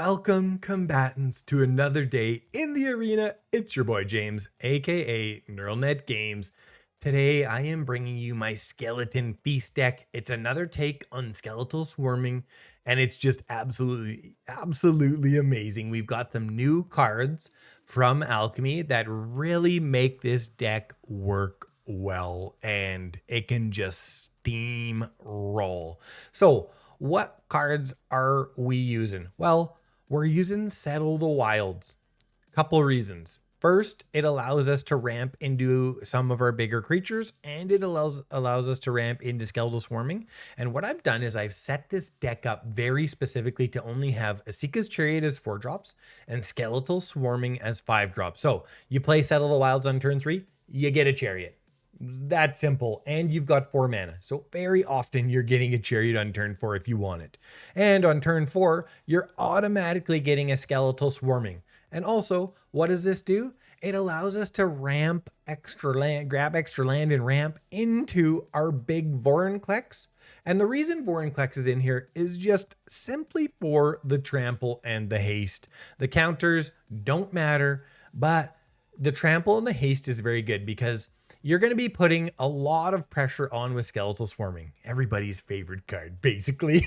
Welcome, combatants, to another day in the arena. It's your boy James, aka NeuralNet Games. Today I am bringing you my Skeleton Feast deck. It's another take on Skeletal Swarming, and it's just absolutely amazing. We've got some new cards from Alchemy that really make this deck work well, and it can just steamroll. So what cards are we using? Well, we're using Settle the Wilds. Couple reasons. First, it allows us to ramp into some of our bigger creatures, and it allows us to ramp into Skeletal Swarming. And what I've done is I've set this deck up very specifically to only have A-Esika's Chariot as 4 drops and Skeletal Swarming as 5 drops. So you play Settle the Wilds on turn 3, you get a Chariot. That simple, and you've got 4 mana, so very often you're getting a Chariot on turn 4 if you want it, and on turn 4 you're automatically getting a Skeletal Swarming. And also, what does this do? It allows us to ramp extra land, grab extra land and ramp into our big Vorinclex. And the reason Vorinclex is in here is just simply for the trample and the haste. The counters don't matter, but the trample and the haste is very good because you're going to be putting a lot of pressure on with Skeletal Swarming. Everybody's favorite card, basically.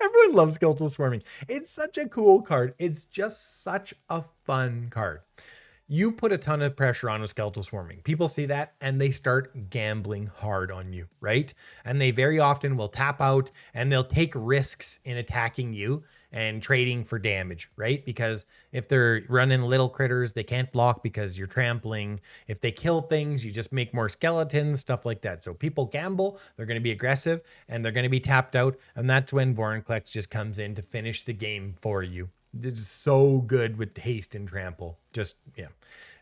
Everyone loves Skeletal Swarming. It's such a cool card. It's just such a fun card. You put a ton of pressure on with Skeletal Swarming. People see that and they start gambling hard on you, right? And they very often will tap out and they'll take risks in attacking you and trading for damage, right? Because if they're running little critters, they can't block because you're trampling. If they kill things, you just make more skeletons, stuff like that. So people gamble, they're going to be aggressive, and they're going to be tapped out. And that's when Vorinclex just comes in to finish the game for you. This is so good with haste and trample. Just, yeah,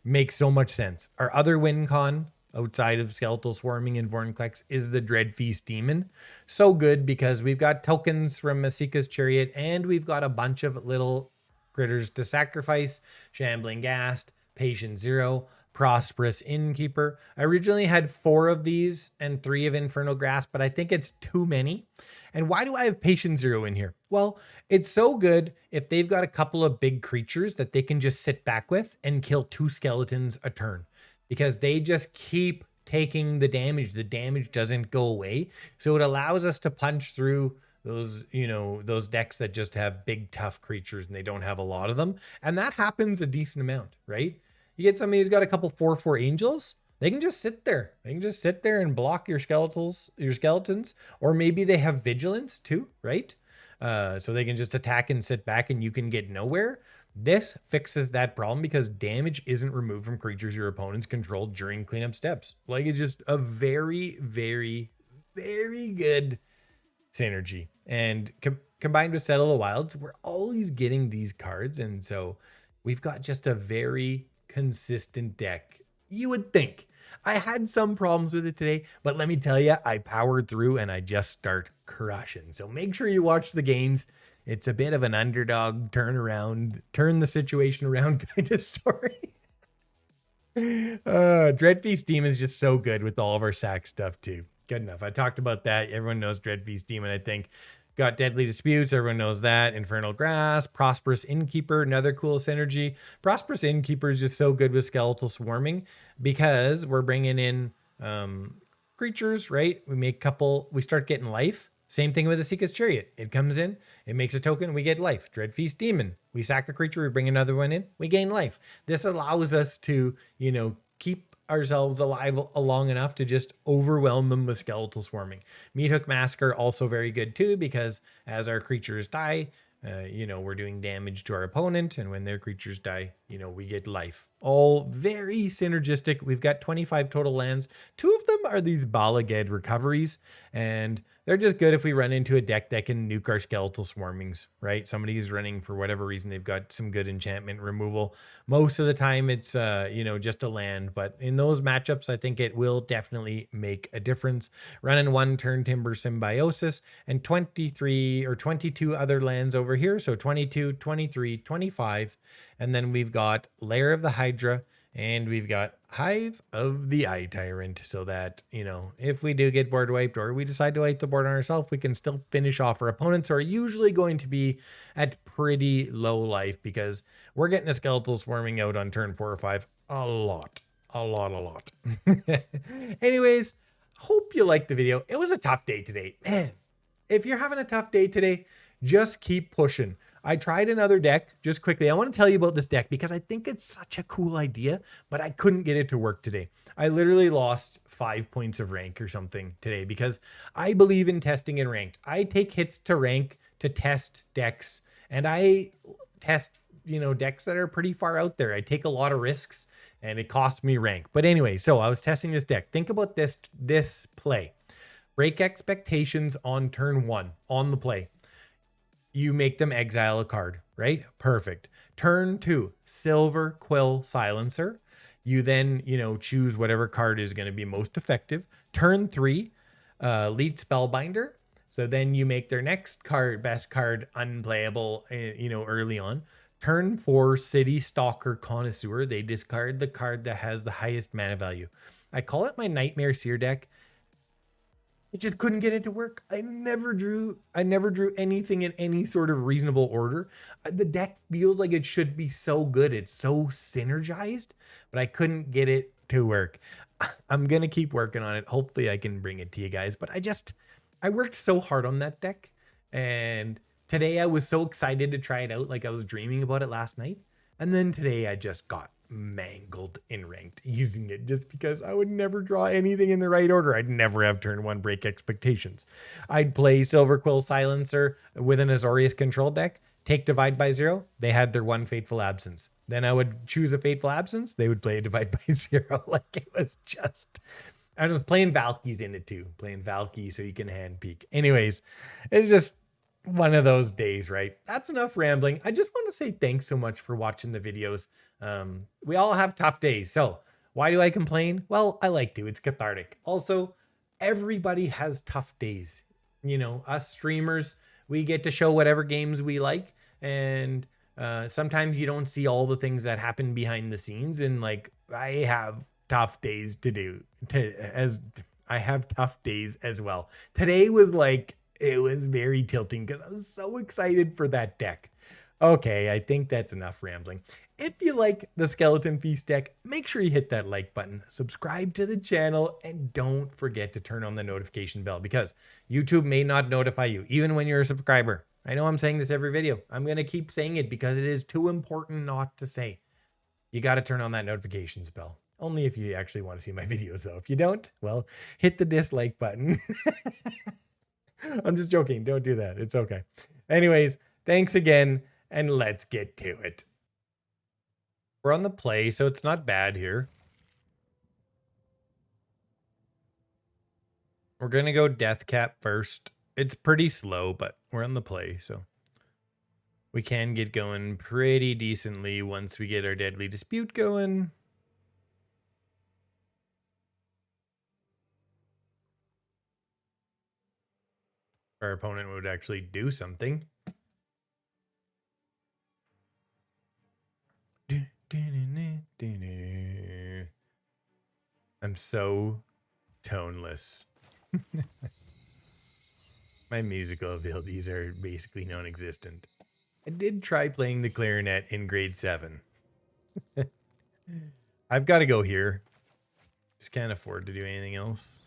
makes so much sense. Our other win con outside of Skeletal Swarming and Vorinclex is the Dreadfeast Demon. So good because we've got tokens from A-Esika's Chariot, and we've got a bunch of little critters to sacrifice. Shambling Ghast, Patient Zero, Prosperous Innkeeper. I originally had 4 of these and 3 of Infernal Grasp, but I think it's too many. And why do I have Patient Zero in here? Well, it's so good if they've got a couple of big creatures that they can just sit back with and kill 2 skeletons a turn, because they just keep taking the damage. The damage doesn't go away. So it allows us to punch through those, those decks that just have big, tough creatures and they don't have a lot of them. And that happens a decent amount, right? You get somebody who's got a couple 4/4 angels, they can just sit there. They can just sit there and block your skeletons. Or maybe they have vigilance too, right? So they can just attack and sit back and you can get nowhere. This fixes that problem because damage isn't removed from creatures your opponents control during cleanup steps. Like, it's just a very, very, very good synergy. And combined with Settle the Wilds, we're always getting these cards. And so we've got just a very consistent deck. You would think. I had some problems with it today, but let me tell you, I powered through and I just start crushing. So make sure you watch the games. It's a bit of an underdog turn the situation around kind of story. Dreadfeast Demon is just so good with all of our sack stuff too. Good enough. I talked about that. Everyone knows Dreadfeast Demon, I think. Got Deadly Disputes, everyone knows that. Infernal Grasp, Prosperous Innkeeper, another cool synergy. Prosperous Innkeeper is just so good with Skeletal Swarming because we're bringing in creatures, right? We start getting life. Same thing with A-Esika's Chariot. It comes in, it makes a token, we get life. Dreadfeast Demon, we sack a creature, we bring another one in, we gain life. This allows us to, keep ourselves alive long enough to just overwhelm them with Skeletal Swarming. Meathook Massacre also very good too, because as our creatures die, we're doing damage to our opponent, and when their creatures die, we get life. All very synergistic. We've got 25 total lands. 2 of them are these Bala Ged Recoveries, and they're just good if we run into a deck that can nuke our Skeletal Swarmings, right? Somebody's running, for whatever reason, they've got some good enchantment removal. Most of the time it's, just a land, but in those matchups, I think it will definitely make a difference. Running 1 Turntimber Symbiosis and 23 or 22 other lands over here. So 22, 23, 25. And then we've got Lair of the Hydra, and we've got Hive of the Eye Tyrant so that, you know, if we do get board wiped or we decide to wipe the board on ourselves, we can still finish off our opponents who are usually going to be at pretty low life because we're getting a Skeletal Swarming out on turn 4 or 5 a lot. Anyways, hope you liked the video. It was a tough day today. Man, if you're having a tough day today, just keep pushing. I tried another deck just quickly. I want to tell you about this deck because I think it's such a cool idea, but I couldn't get it to work today. I literally lost 5 points of rank or something today because I believe in testing in ranked. I take hits to rank to test decks, and I test, you know, decks that are pretty far out there. I take a lot of risks and it costs me rank. But anyway, so I was testing this deck. Think about this play. Break expectations on turn 1 on the play. You make them exile a card, right? Perfect. Turn 2, Silver Quill Silencer. You then, you know, choose whatever card is going to be most effective. Turn 3, Lead Spellbinder. So then you make their next card, best card, unplayable, you know, early on. Turn 4, City Stalker Connoisseur. They discard the card that has the highest mana value. I call it my Nightmare Seer deck. It just couldn't get it to work. I never drew anything in any sort of reasonable order. The deck feels like it should be so good. It's so synergized, but I couldn't get it to work. I'm going to keep working on it. Hopefully I can bring it to you guys, but I worked so hard on that deck. And today I was so excited to try it out. Like I was dreaming about it last night. And then today I just got mangled in ranked using it just because I would never draw anything in the right order. I'd never have turn 1 break expectations. I'd play Silver Quill Silencer with an Azorius control deck, take Divide by 0. They had their 1 Fateful Absence. Then I would choose a Fateful Absence. They would play a Divide by 0. Like it was just, I was playing Valky's in it too. Playing Valky so you can hand peek. Anyways, it's just one of those days, right? That's enough rambling. I just want to say thanks so much for watching the videos. We all have tough days. So why do I complain? Well, I like to. It's cathartic. Also, everybody has tough days. You know, us streamers, we get to show whatever games we like. And sometimes you don't see all the things that happen behind the scenes. And like, I have tough days to do. I have tough days as well. Today was like, it was very tilting because I was so excited for that deck. Okay, I think that's enough rambling. If you like the Skeleton Feast deck, make sure you hit that like button, subscribe to the channel, and don't forget to turn on the notification bell because YouTube may not notify you even when you're a subscriber. I know I'm saying this every video. I'm going to keep saying it because it is too important not to say. You got to turn on that notifications bell. Only if you actually want to see my videos though. If you don't, well, hit the dislike button. I'm just joking. Don't do that. It's okay. Anyways, thanks again, and let's get to it. We're on the play, so it's not bad here. We're going to go Deathcap first. It's pretty slow, but we're on the play, so we can get going pretty decently once we get our Deadly Dispute going. Our opponent would actually do something. I'm so toneless. My musical abilities are basically non-existent. I did try playing the clarinet in grade 7. I've got to go here. Just can't afford to do anything else.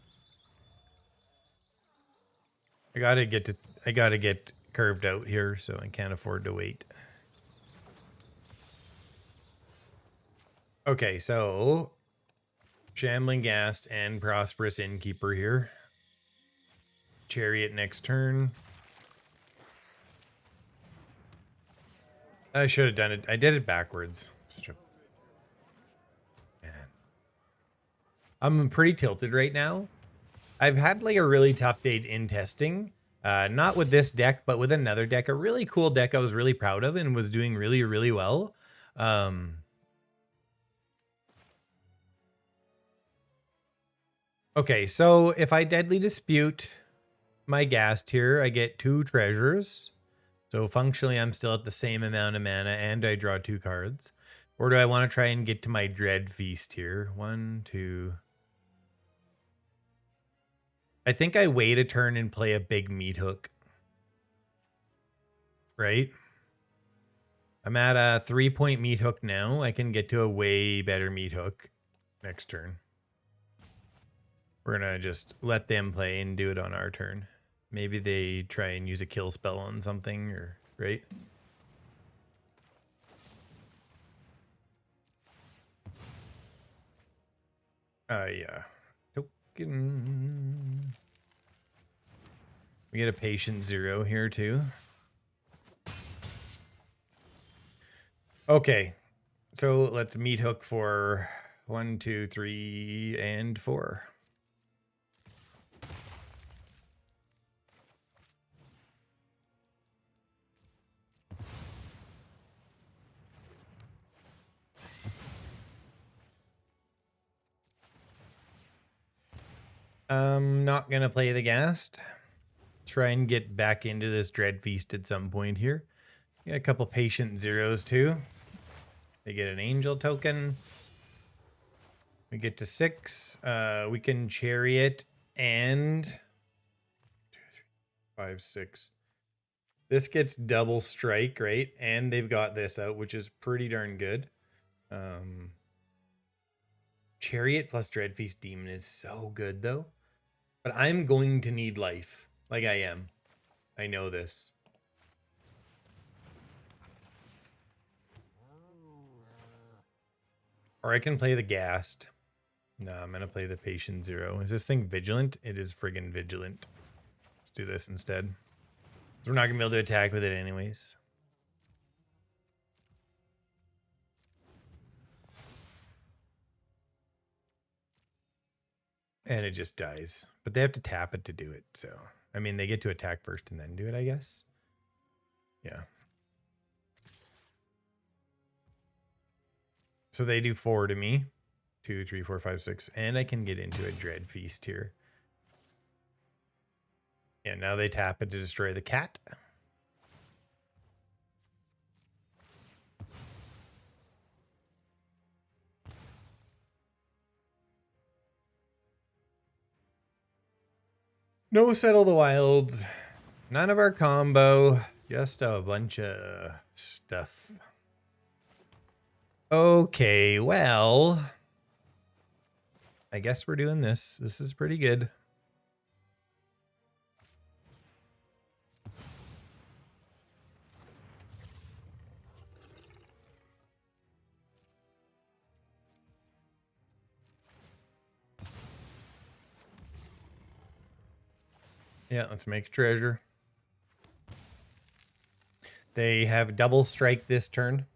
I gotta get curved out here, so I can't afford to wait. Okay, so Shambling Ghast and Prosperous Innkeeper here. Chariot next turn. I should have done it. I did it backwards. Man. I'm pretty tilted right now. I've had like a really tough day in testing. Not with this deck, but with another deck. A really cool deck I was really proud of and was doing really, really well. Okay, so if I Deadly Dispute my Ghast here, I get 2 treasures. So functionally, I'm still at the same amount of mana, and I draw 2 cards. Or do I want to try and get to my Dreadfeast here? 1, 2. I think I wait a turn and play a big Meathook. Right? I'm at a 3-point Meathook now. I can get to a way better Meathook next turn. We're going to just let them play and do it on our turn. Maybe they try and use a kill spell on something, or right? Yeah. Token. We get a patient 0 here too. Okay. So let's Meathook for 1, 2, 3, and 4. I'm not going to play the Ghast. Try and get back into this Dreadfeast at some point here. Got a couple patient 0s too. They get an angel token. We get to 6. We can Chariot and 2, 3, 5, 6. This gets double strike, right? And they've got this out, which is pretty darn good. Chariot plus Dreadfeast Demon is so good though. But I'm going to need life. Like I am. I know this. Or I can play the Ghast. No, I'm going to play the Patient 0. Is this thing vigilant? It is friggin' vigilant. Let's do this instead. So we're not going to be able to attack with it anyways. And it just dies. But they have to tap it to do it, so... I mean, they get to attack first and then do it, I guess. Yeah. So they do 4 to me. 2, 3, 4, 5, 6. And I can get into a Dreadfeast here. Yeah, now they tap it to destroy the cat. No Settle the Wilds. None of our combo. Just a bunch of stuff. Okay, well... I guess we're doing this. This is pretty good. Yeah, let's make a treasure. They have double strike this turn.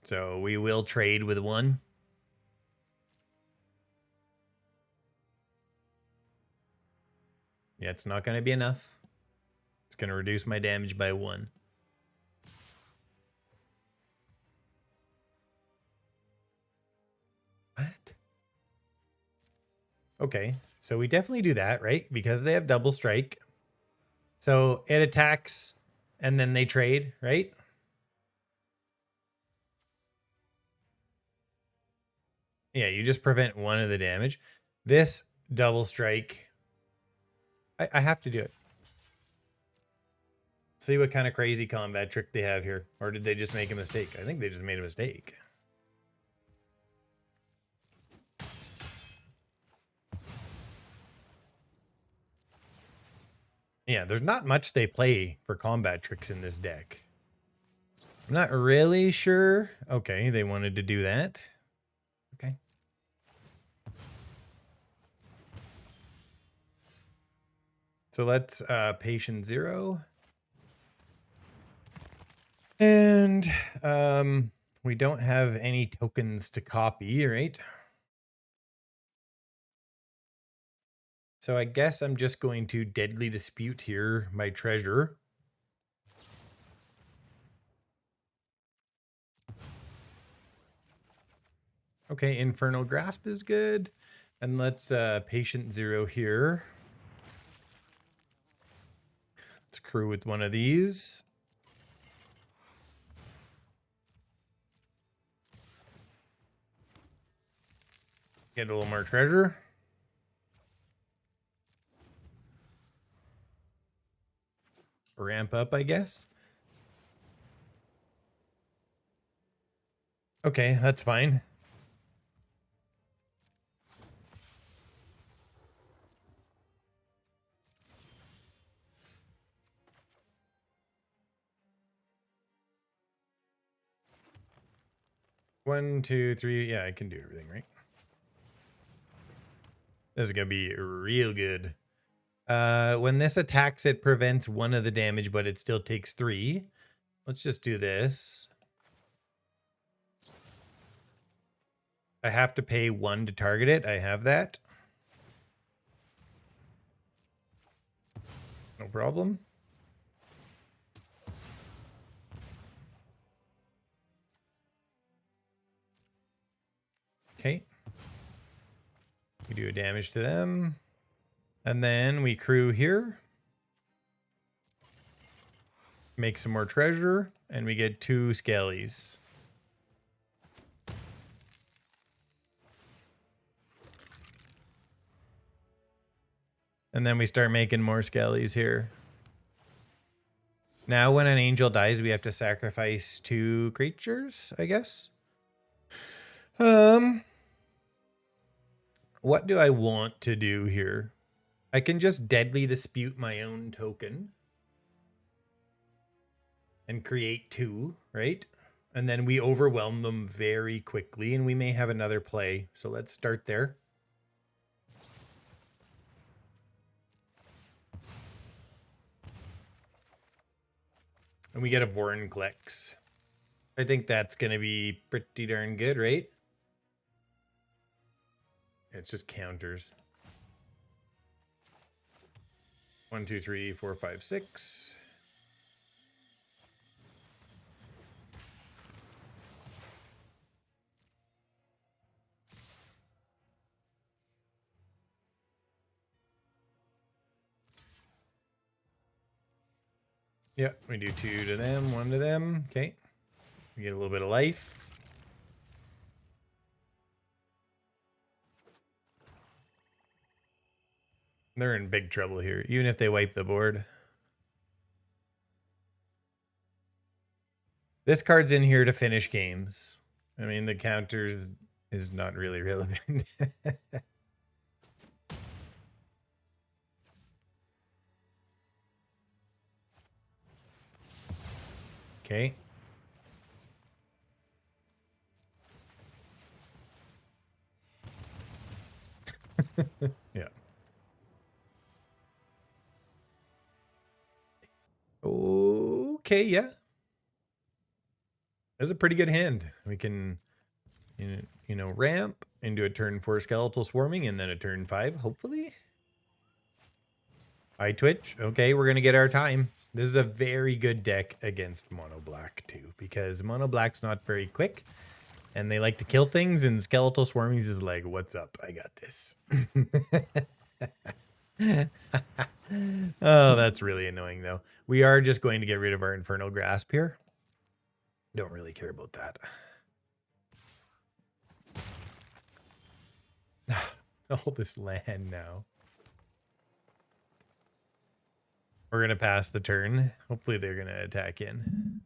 So we will trade with 1. Yeah, it's not going to be enough. It's going to reduce my damage by 1. What? Okay, so we definitely do that, right? Because they have double strike. So it attacks and then they trade, right? Yeah, you just prevent 1 of the damage. This double strike, I have to do it. See what kind of crazy combat trick they have here. Or did they just make a mistake? I think they just made a mistake. Yeah, there's not much they play for combat tricks in this deck. I'm not really sure. Okay, they wanted to do that. Okay. So let's patient 0. And we don't have any tokens to copy, right? So I guess I'm just going to Deadly Dispute here, my treasure. Okay, Infernal Grasp is good. And let's patient 0 here. Let's crew with one of these. Get a little more treasure. Ramp up, I guess. Okay, that's fine. One, two, three. Yeah, I can do everything, right? This is gonna be real good. When this attacks, it prevents one of the damage, but it still takes 3. Let's just do this. I have to pay 1 to target it. I have that. No problem. Okay. We do a damage to them. And then we crew here. Make some more treasure. And we get 2 scalies. And then we start making more scalies here. Now when an angel dies, we have to sacrifice 2 creatures, I guess. What do I want to do here? I can just deadly dispute my own token. And create 2, right? And then we overwhelm them very quickly, and we may have another play. So let's start there. And we get a Vorinclex. I think that's going to be pretty darn good, right? It's just counters. 1, 2, 3, 4, 5, 6. Yeah, we do 2 to them, 1 to them. Okay. We get a little bit of life. They're in big trouble here, even if they wipe the board. This card's in here to finish games. I mean, the counters is not really relevant. Okay. Yeah. Okay, yeah. That's a pretty good hand. We can, you know, ramp into a turn 4 Skeletal Swarming and then a turn 5, hopefully. Eye Twitch. Okay, we're going to get our time. This is a very good deck against Mono Black, too, because Mono Black's not very quick, and they like to kill things, and Skeletal Swarmings is like, what's up? I got this. Oh, that's really annoying, though. We are just going to get rid of our Infernal Grasp here. Don't really care about that. All this land now. We're going to pass the turn. Hopefully they're going to attack in.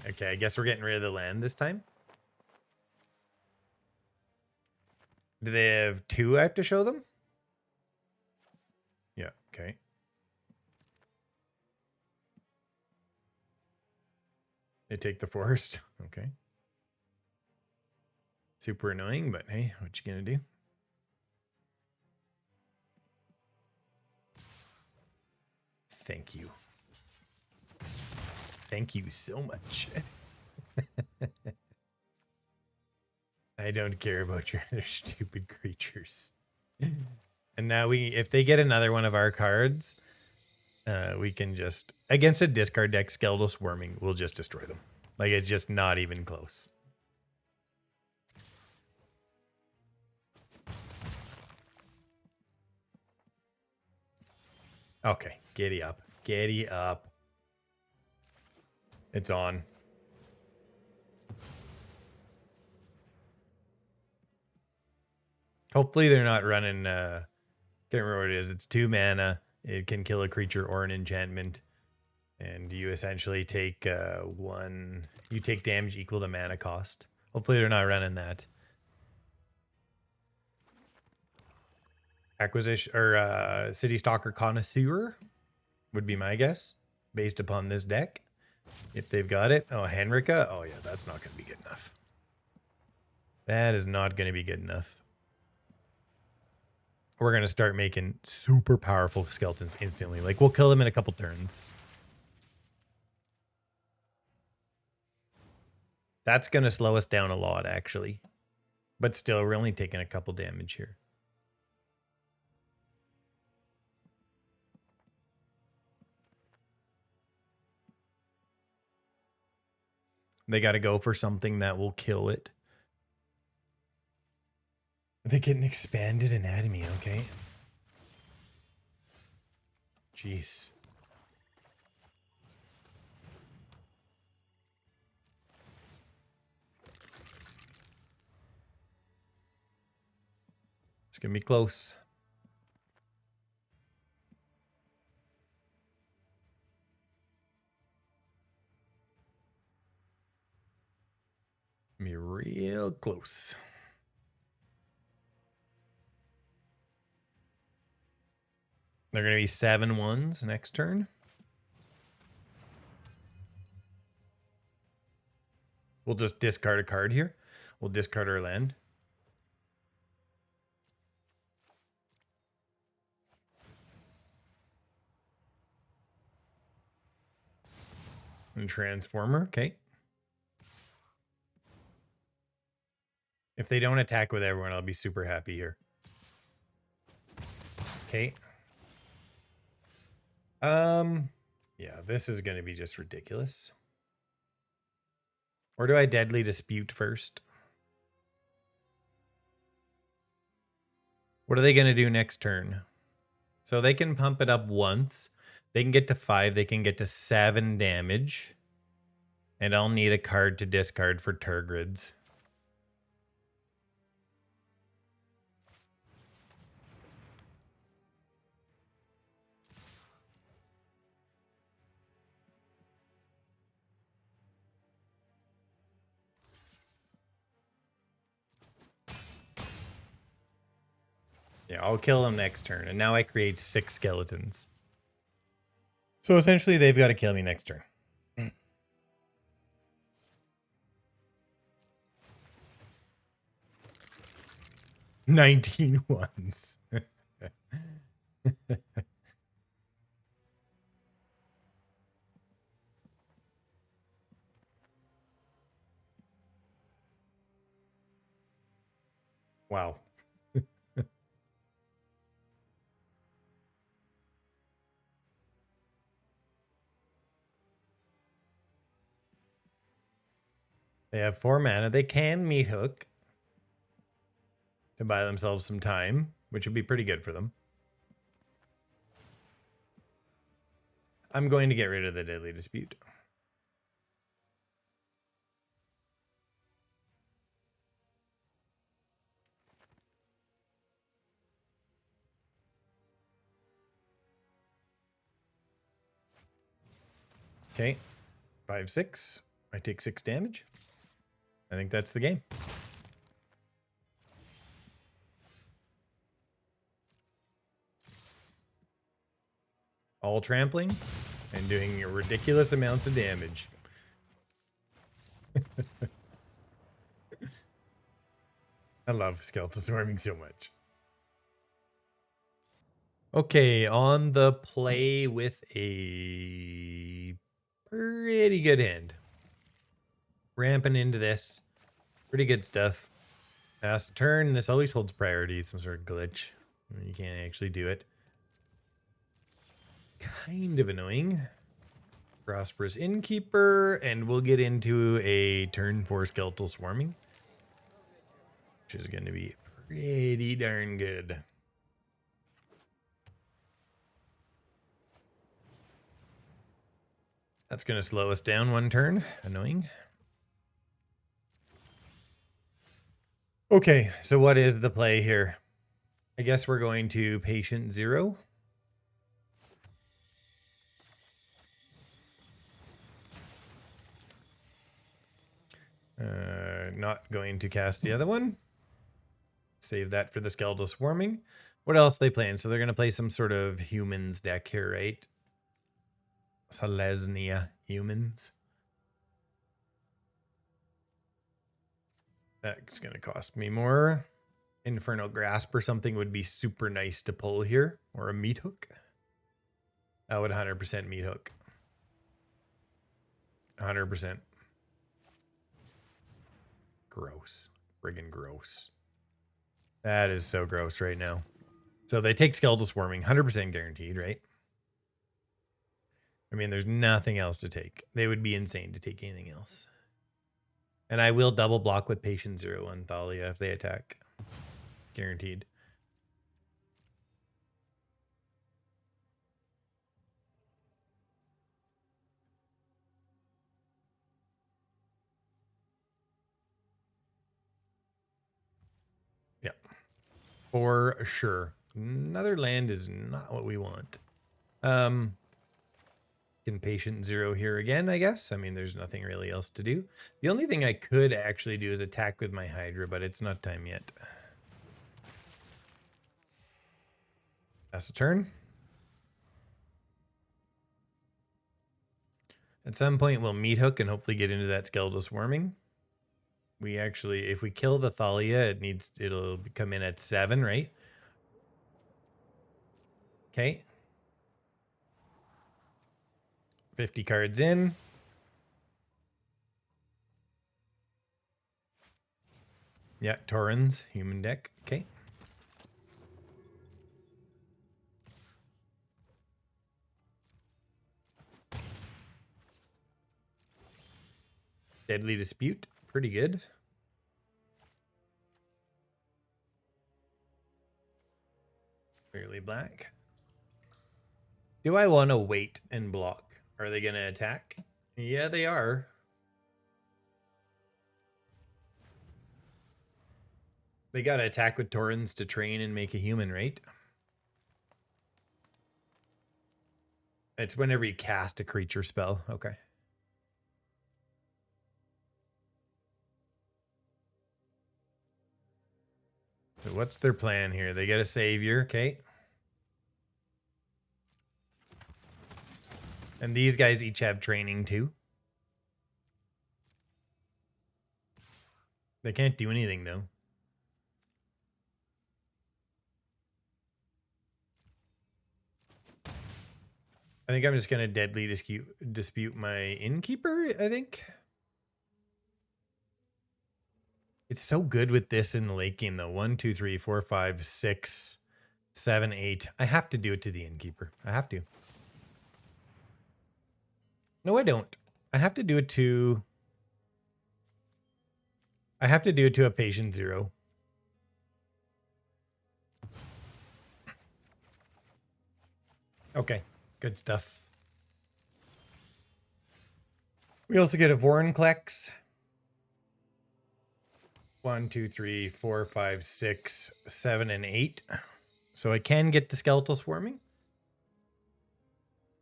Okay, I guess we're getting rid of the land this time. Do they have 2 I have to show them? Yeah, okay. They take the forest. Okay. Super annoying, but hey, what you gonna do? Thank you. Thank you so much. I don't care about your other stupid creatures. And now if they get another one of our cards, we can just, against a discard deck, Skeletal Swarming, we'll just destroy them. Like, it's just not even close. Okay, giddy up. Giddy up. It's on. Hopefully they're not running, can't remember what it is. It's 2 mana. It can kill a creature or an enchantment. And you essentially take you take damage equal to mana cost. Hopefully they're not running that. Acquisition or City Stalker Connoisseur would be my guess based upon this deck. If they've got it. Oh, Henrika. Oh yeah, that's not going to be good enough. That is not going to be good enough. We're going to start making super powerful skeletons instantly. Like, we'll kill them in a couple turns. That's going to slow us down a lot, actually. But still, we're only taking a couple damage here. They got to go for something that will kill it. They get an expanded anatomy, okay? Jeez. It's going to be close. Be real close. They're going to be 7/1s next turn. We'll just discard a card here. We'll discard our land. And Transformer, okay. If they don't attack with everyone, I'll be super happy here. Okay. Yeah, this is going to be just ridiculous. Or do I Deadly Dispute first? What are they going to do next turn? So they can pump it up once. They can get to 5. They can get to 7 damage. And I'll need a card to discard for Turgrids. Yeah, I'll kill them next turn. And now I create 6 skeletons. So essentially, they've got to kill me next turn. 19 ones. Wow. They have 4 mana. They can Meathook to buy themselves some time, which would be pretty good for them. I'm going to get rid of the Deadly Dispute. Okay. 5/6. I take 6 damage. I think that's the game. All trampling and doing ridiculous amounts of damage. I love Skeletal Swarming so much. Okay, on the play with a pretty good hand. Ramping into this. Pretty good stuff. Pass turn. This always holds priority. Some sort of glitch. You can't actually do it. Kind of annoying. Prosperous Innkeeper. And we'll get into a turn 4 Skeletal Swarming. Which is going to be pretty darn good. That's going to slow us down 1 turn. Annoying. Okay, so what is the play here? I guess we're going to Patient Zero. Not going to cast the other one. Save that for the Skeletal Swarming. What else are they playing? So they're going to play some sort of humans deck here, right? Selesnya humans. That's going to cost me more. Infernal Grasp or something would be super nice to pull here. Or a Meathook. I would 100% Meathook. 100%. Gross. Friggin' gross. That is so gross right now. So they take Skeletal Swarming, 100% guaranteed, right? I mean, there's nothing else to take. They would be insane to take anything else. And I will double block with Patient Zero on Thalia if they attack. Guaranteed. Yep. For sure. Another land is not what we want. Can Patient Zero here again, I guess. I mean, there's nothing really else to do. The only thing I could actually do is attack with my Hydra, but it's not time yet. That's a turn. At some point, we'll Meathook and hopefully get into that Skeletal Swarming. We actually, if we kill the Thalia, it'll come in at 7, right? Okay. 50 cards in. Yeah, Torrens, human deck. Okay. Deadly Dispute, pretty good. Fairly black. Do I want to wait and block? Are they going to attack? Yeah, they are. They got to attack with Torrens to train and make a human, right? It's whenever you cast a creature spell. Okay. So what's their plan here? They get a savior, okay. And these guys each have training too. They can't do anything though. I think I'm just going to deadly dispute my Innkeeper, I think. It's so good with this in the late game though. 1, 2, 3, 4, 5, 6, 7, 8. I have to do it to the Innkeeper. I have to. No, I don't. I have to do it to... I have to do it to a Patient Zero. Okay, good stuff. We also get a Vorinclex. 1, 2, 3, 4, 5, 6, 7, and 8. So I can get the Skeletal Swarming.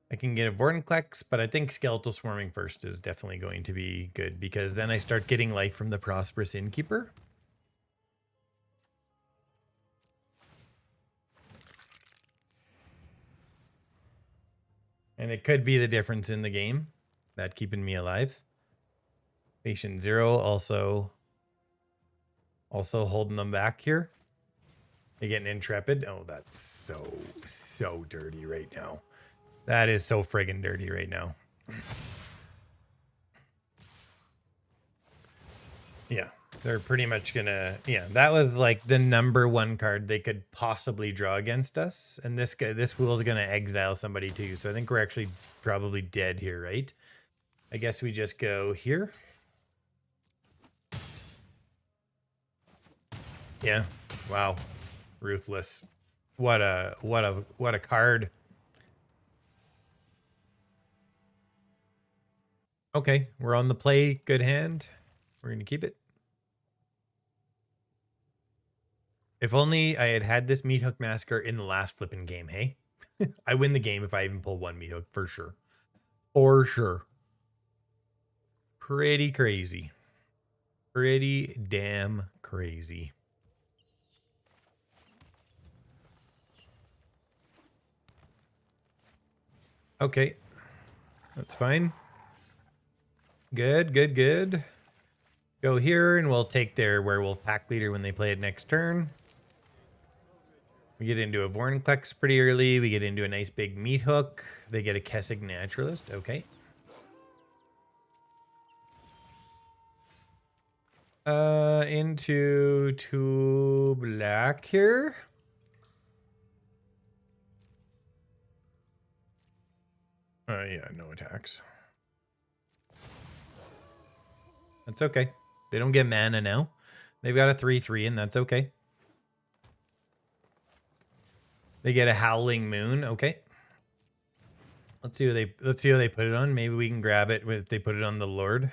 I can get a Vorinclex, but I think Skeletal Swarming first is definitely going to be good because then I start getting life from the Prosperous Innkeeper. And it could be the difference in the game, that keeping me alive. Patient Zero also holding them back here. They get an Intrepid. Oh, that's so dirty right now. That is so friggin' dirty right now. Yeah, they're pretty much gonna... Yeah, that was like the #1 card they could possibly draw against us. And this fool's gonna exile somebody too. So I think we're actually probably dead here, right? I guess we just go here. Yeah. Wow. Ruthless. What a card. Okay, we're on the play. Good hand. We're going to keep it. If only I had had this Meathook Massacre in the last flipping game, hey? I win the game if I even pull one Meathook, for sure. For sure. Pretty crazy. Pretty damn crazy. Okay. That's fine. Good, good, good. Go here, and we'll take their Werewolf Pack Leader when they play it next turn. We get into a Vorinclex pretty early. We get into a nice big Meathook. They get a Kessig Naturalist. Okay. Into 2 black here. Yeah, no attacks. That's okay. They don't get mana now. They've got a 3/3, and that's okay. They get a Howling Moon. Okay. Let's see how they put it on. Maybe we can grab it if they put it on the Lord.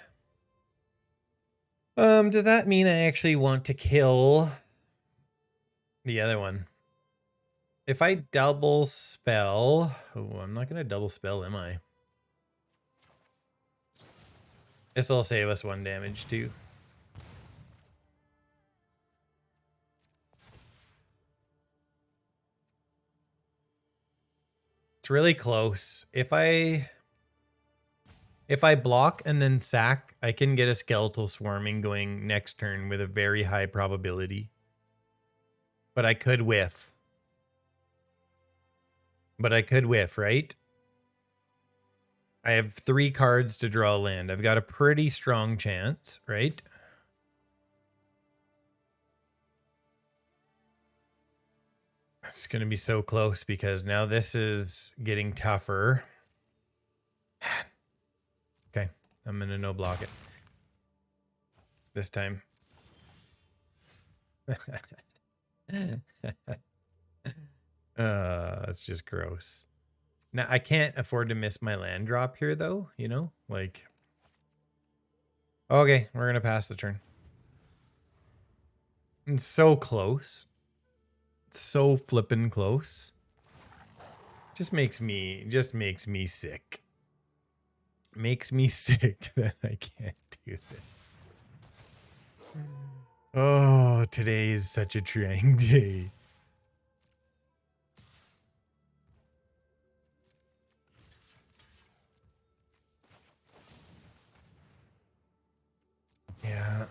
Does that mean I actually want to kill the other one? If I double spell, oh, I'm not gonna double spell, am I? This will save us 1 damage too. It's really close. If I block and then sack, I can get a Skeletal Swarming going next turn with a very high probability. But I could whiff. Right? I have 3 cards to draw land. I've got a pretty strong chance, right? It's going to be so close because now this is getting tougher. Okay, I'm going to no block it this time. It's just gross. Now, I can't afford to miss my land drop here, though, you know? Like, okay, we're going to pass the turn. It's so close. It's so flippin' close. Just makes me sick. Makes me sick that I can't do this. Oh, today is such a trying day. Yeah.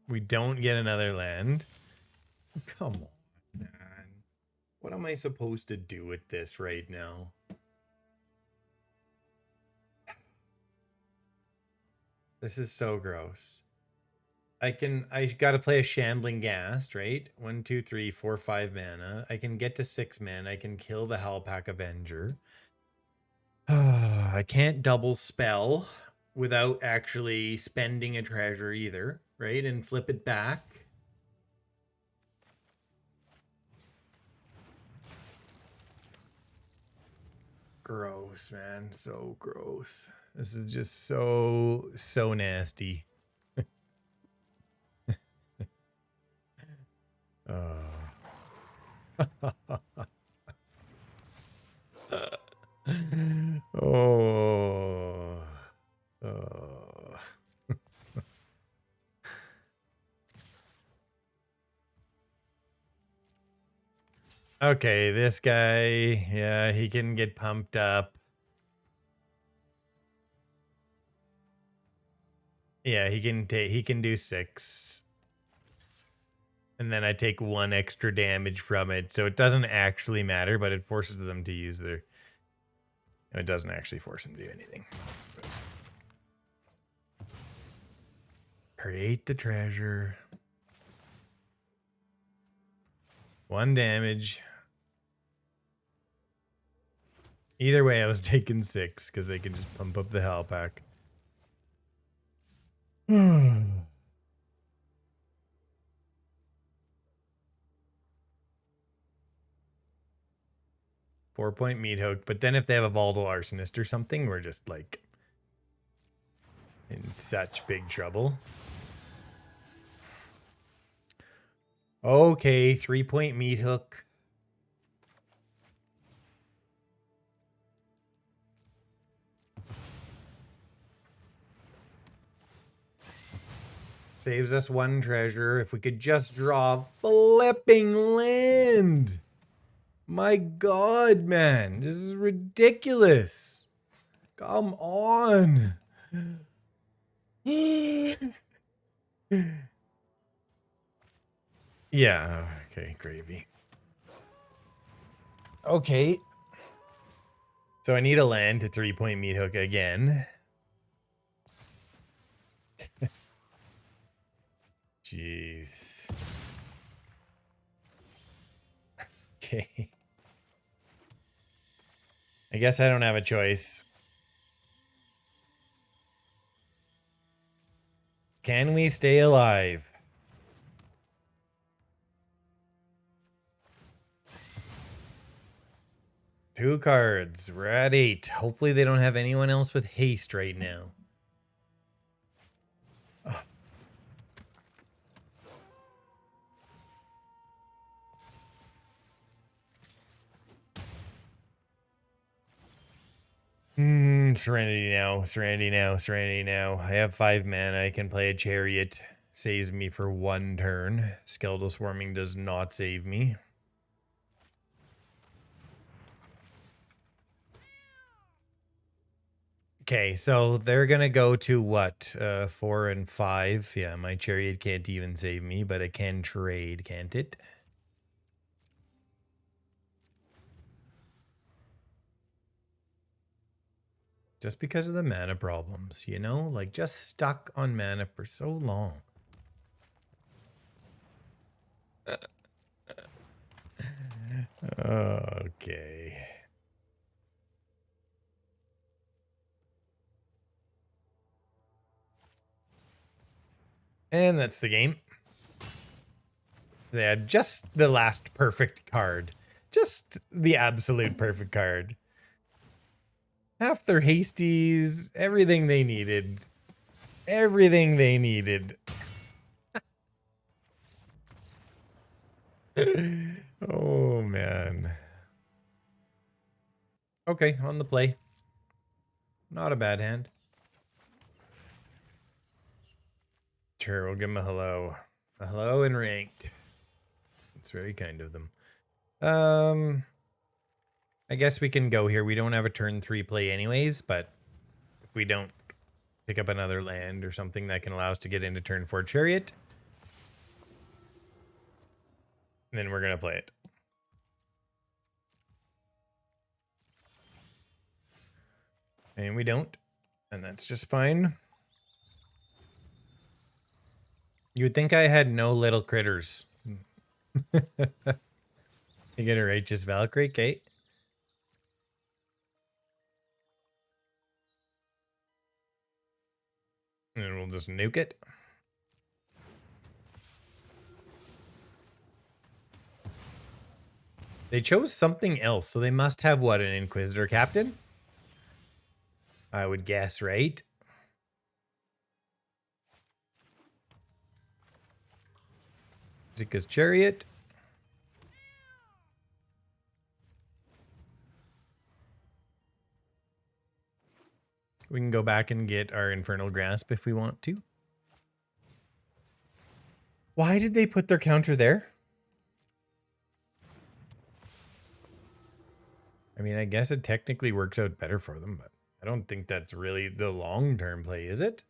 We don't get another land. Come on, man. What am I supposed to do with this right now? This is so gross. I gotta play a Shambling Ghast, right? 1, 2, 3, 4, 5 mana. I can get to 6 mana. I can kill the Howlpack Avenger. I can't double spell without actually spending a treasure either, right? And flip it back. Gross, man. So gross. This is just so nasty. Oh. Okay, this guy, yeah, he can get pumped up. Yeah, he can do 6. And then I take 1 extra damage from it, so it doesn't actually matter, but it forces them to use their... It doesn't actually force them to do anything. Create the treasure. 1 damage. Either way, I was taking 6, because they can just pump up the Howlpack. 4-point Meathook, but then if they have a Volatile Arsonist or something, we're just like in such big trouble. Okay, 3-point Meathook. Saves us 1 treasure. If we could just draw flipping land. My God, man. This is ridiculous. Come on. Yeah, okay, gravy. Okay. So I need a land to 3-point Meathook again. Jeez. Okay. I guess I don't have a choice. Can we stay alive? Two cards. We're at 8. Hopefully they don't have anyone else with haste right now. Oh. Serenity now. Serenity now. Serenity now. I have 5 mana. I can play a Chariot. Saves me for 1 turn. Skeletal Swarming does not save me. Okay, so they're gonna go to what? 4 and 5. Yeah, my Chariot can't even save me, but it can trade, can't it? Just because of the mana problems, you know? Like, just stuck on mana for so long. Okay. And that's the game. They had just the last perfect card. Just the absolute perfect card. Half their hasties, everything they needed. Everything they needed. Oh, man. Okay, on the play. Not a bad hand. Sure, we'll give him a hello. A hello and ranked. It's very kind of them. I guess we can go here. We don't have a turn 3 play anyways, but if we don't pick up another land or something that can allow us to get into turn 4 Chariot, then we're going to play it. And we don't. And that's just fine. You would think I had no little critters. You get a Righteous Valkyrie, Kate? And we'll just nuke it. They chose something else, so they must have, what, an Inquisitor Captain? I would guess, right? A-Esika's Chariot. We can go back and get our Infernal Grasp if we want to. Why did they put their counter there? I mean, I guess it technically works out better for them, but I don't think that's really the long-term play, is it?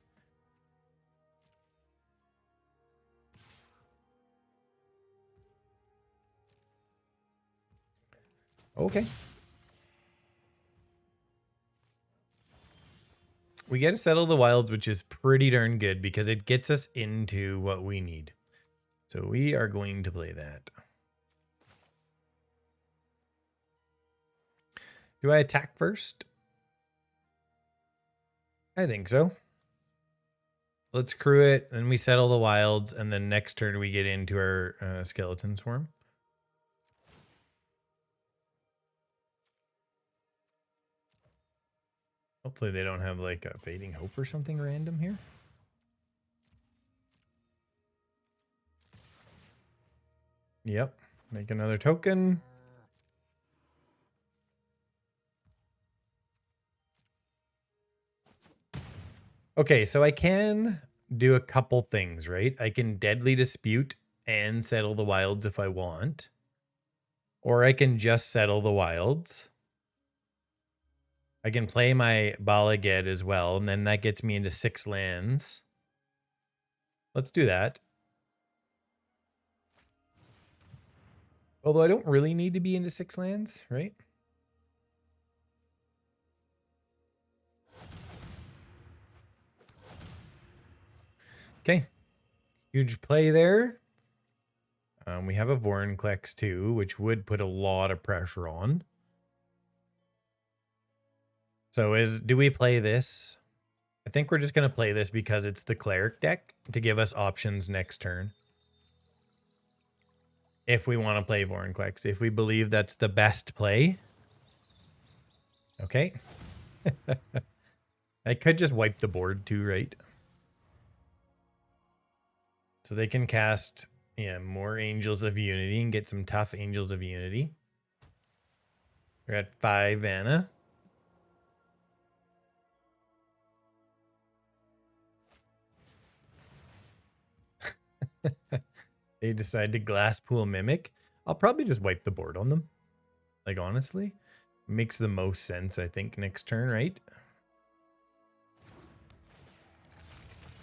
Okay. We get to Settle the Wilds, which is pretty darn good because it gets us into what we need. So we are going to play that. Do I attack first? I think so. Let's crew it, then we Settle the Wilds, and then next turn we get into our Skeleton Swarm. Hopefully they don't have like a Fading Hope or something random here. Yep. Make another token. Okay, so I can do a couple things, right? I can Deadly Dispute and Settle the Wilds if I want. Or I can just Settle the Wilds. I can play my Bala Ged as well, and then that gets me into 6 lands. Let's do that. Although I don't really need to be into 6 lands, right? Okay. Huge play there. We have a Vorinclex too, which would put a lot of pressure on. So do we play this? I think we're just going to play this because it's the cleric deck to give us options next turn. If we want to play Vorinclex, if we believe that's the best play. Okay. I could just wipe the board too, right? So they can cast, yeah, more Angels of Unity and get some tough Angels of Unity. We're at 5 mana. They decide to Glasspool Mimic. I'll probably just wipe the board on them. Like, honestly. Makes the most sense, I think, next turn, right?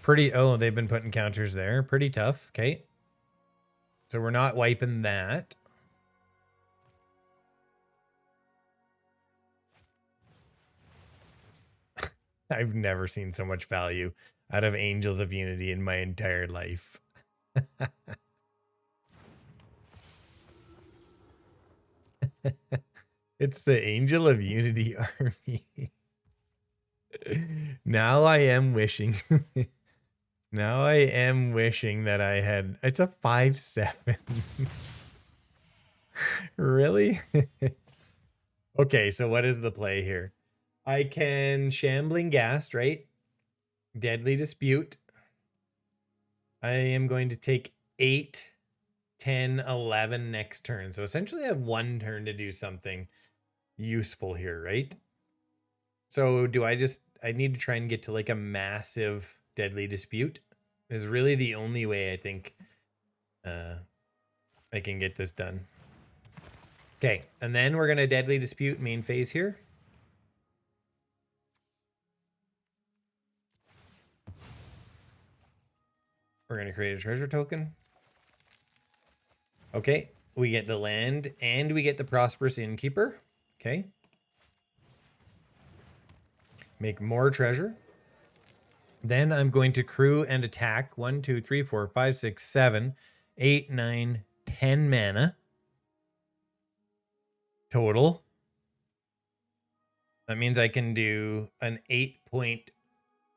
Pretty... Oh, they've been putting counters there. Pretty tough. Okay. So we're not wiping that. I've never seen so much value out of Angels of Unity in my entire life. It's the Angel of Unity army. Now I am wishing. Now I am wishing that I had. It's a 5/7. Really? Okay, so what is the play here? I can Shambling Ghast, right? Deadly Dispute. I am going to take 8, 10, 11 next turn. So essentially I have 1 turn to do something useful here, right? So do I need to try and get to like a massive Deadly Dispute? Is really the only way I think I can get this done. Okay, and then we're going to Deadly Dispute main phase here. We're going to create a treasure token. Okay, we get the land and we get the Prosperous Innkeeper. Okay. Make more treasure. Then I'm going to crew and attack. 1, 2, 3, 4, 5, 6, 7, 8, 9, 10 mana. Total. That means I can do an 8-point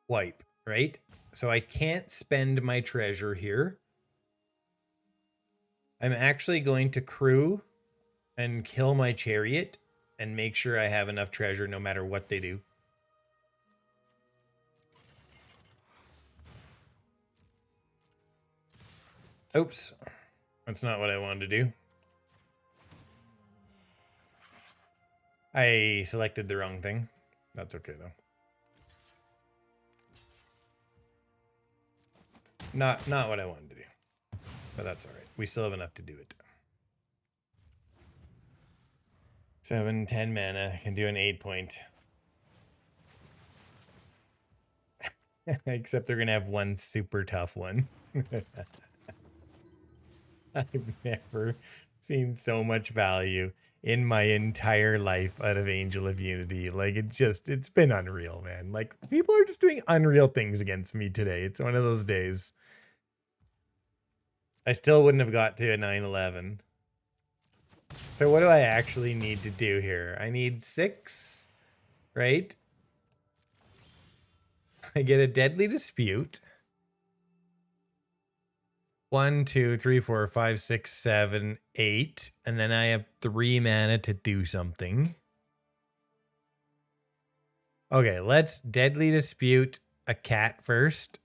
wipe, right? So I can't spend my treasure here. I'm actually going to crew and kill my Chariot and make sure I have enough treasure no matter what they do. Oops. That's not what I wanted to do. I selected the wrong thing. That's okay, though. Not what I wanted to do. But that's all right. We still have enough to do it. 7, 10 mana. I can do an 8-point. Except they're going to have one super tough one. I've never seen so much value in my entire life out of Angel of Unity. Like, it's been unreal, man. Like, people are just doing unreal things against me today. It's one of those days. I still wouldn't have got to a 9/11. So what do I actually need to do here? I need 6, right? I get a Deadly Dispute. 1, 2, 3, 4, 5, 6, 7, 8. And then I have 3 mana to do something. Okay, let's Deadly Dispute a cat first.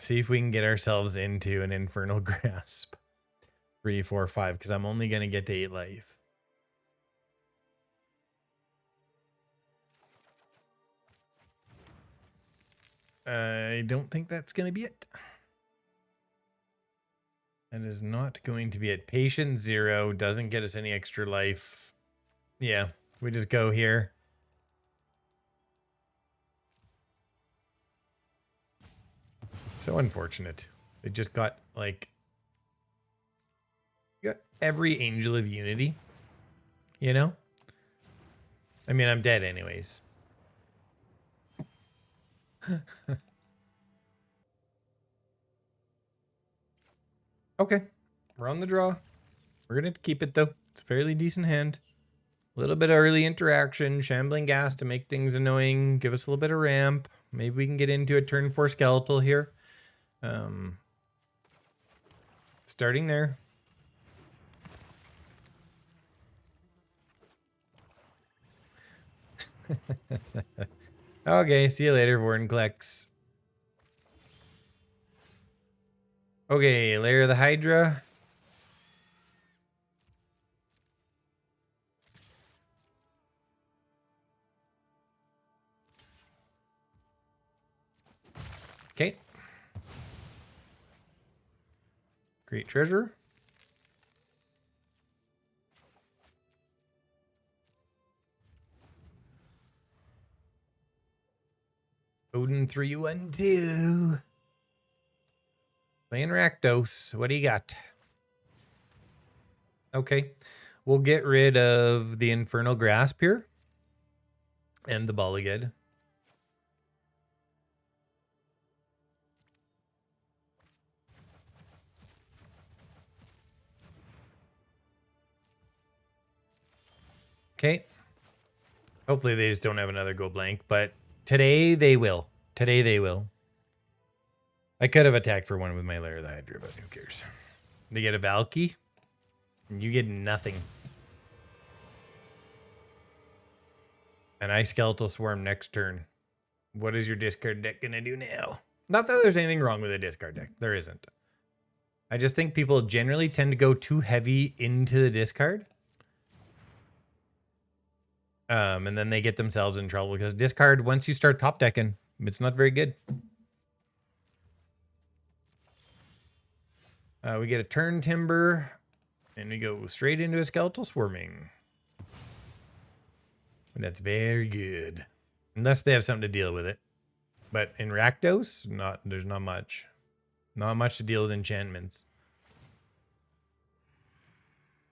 See if we can get ourselves into an Infernal Grasp. 3, 4, 5, because I'm only going to get to 8 life. I don't think that's going to be it. That is not going to be it. Patience 0 doesn't get us any extra life. Yeah, we just go here. So unfortunate. They just got, like, got every Angel of Unity. You know? I mean, I'm dead anyways. Okay. We're on the draw. We're going to keep it, though. It's a fairly decent hand. A little bit of early interaction. Shambling Ghast to make things annoying. Give us a little bit of ramp. Maybe we can get into a turn 4 skeletal here. Starting there. Okay, see you later, Vorinclex. Okay, Lair of the Hydra. Okay. Great treasure. Odin 312. Playing Rakdos. What do you got? Okay. We'll get rid of the Infernal Grasp here. And the Bala Ged. Okay. Hopefully they just don't have another go blank, but today they will. Today they will. I could have attacked for one with my Lair of the Hydra, but who cares? They get a Valky, and you get nothing. And I Skeletal Swarm next turn. What is your discard deck going to do now? Not that there's anything wrong with a discard deck. There isn't. I just think people generally tend to go too heavy into the discard. And then they get themselves in trouble because discard, once you start top decking, it's not very good. We get a Turntimber, and we go straight into a Skeletal Swarming. And that's very good. Unless they have something to deal with it. But in Rakdos, there's not much. Not much to deal with enchantments.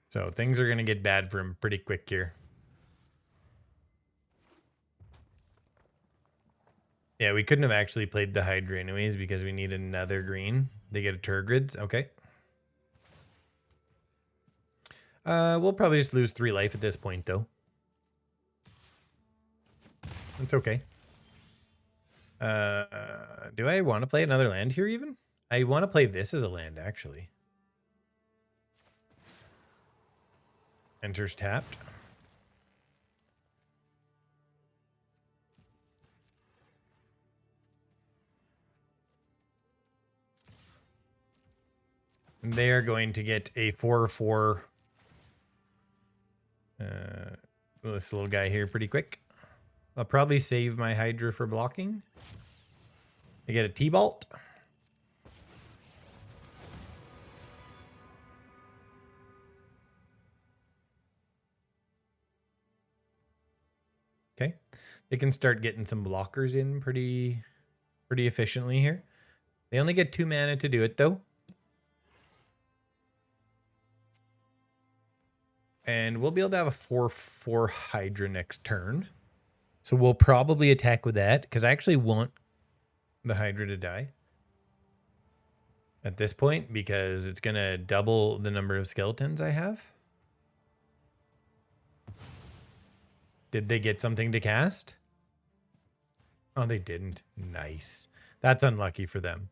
So things are going to get bad for him pretty quick here. Yeah, we couldn't have actually played the Hydra anyways because we need another green. They get a Turgrids. Okay. We'll probably just lose 3 life at this point, though. It's okay. Do I want to play another land here even? I want to play this as a land, actually. Enters tapped. They are going to get a 4/4. This little guy here pretty quick. I'll probably save my Hydra for blocking. I get a T-Bolt. Okay. They can start getting some blockers in pretty efficiently here. They only get 2 mana to do it, though. And we'll be able to have a 4/4 Hydra next turn. So we'll probably attack with that, because I actually want the Hydra to die at this point, because it's going to double the number of skeletons I have. Did they get something to cast? Oh, they didn't. Nice. That's unlucky for them.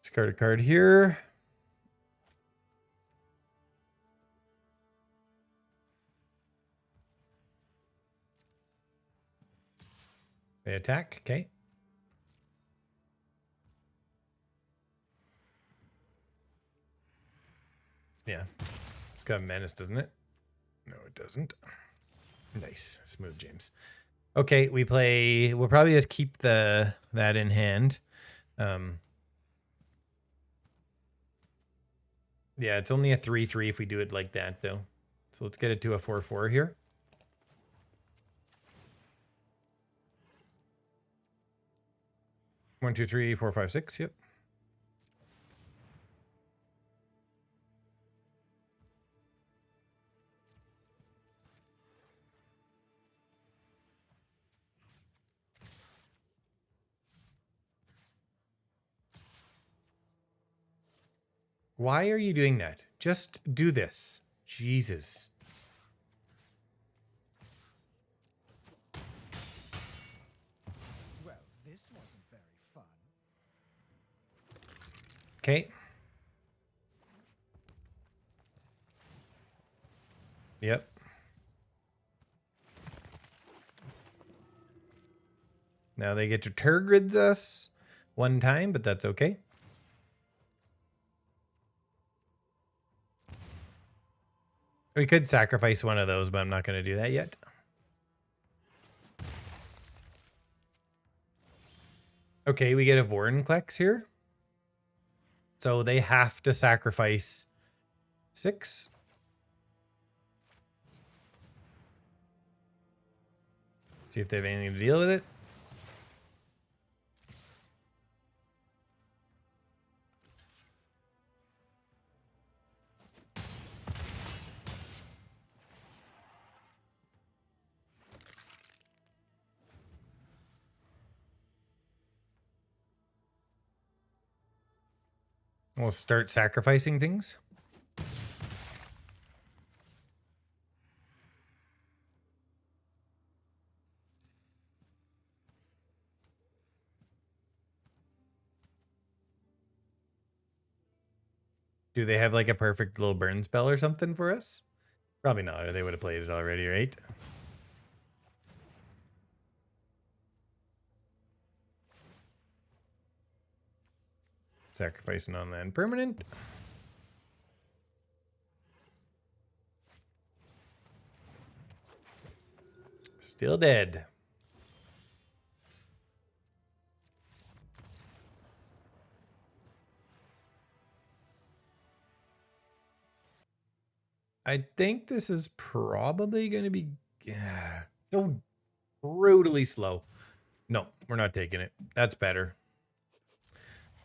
Discard a card here. They attack. Okay. Yeah. It's got menace, doesn't it? No, it doesn't. Nice. Smooth, James. Okay, we'll probably just keep that in hand. Yeah, it's only a 3/3 if we do it like that, though. So let's get it to a 4/4 here. One, two, three, four, five, six. Yep. Why are you doing that? Just do this. Jesus. Well, this wasn't very fun. Okay. Yep. Now they get to Turgrids us one time, but that's okay. We could sacrifice one of those, but I'm not going to do that yet. Okay, we get a Vorinclex here. So they have to sacrifice 6. See if they have anything to deal with it. We'll start sacrificing things. Do they have like a perfect little burn spell or something for us? Probably not, or they would have played it already, right? Sacrifice non-land permanent. Still dead. I think this is probably going to be so brutally slow. No, we're not taking it. That's better.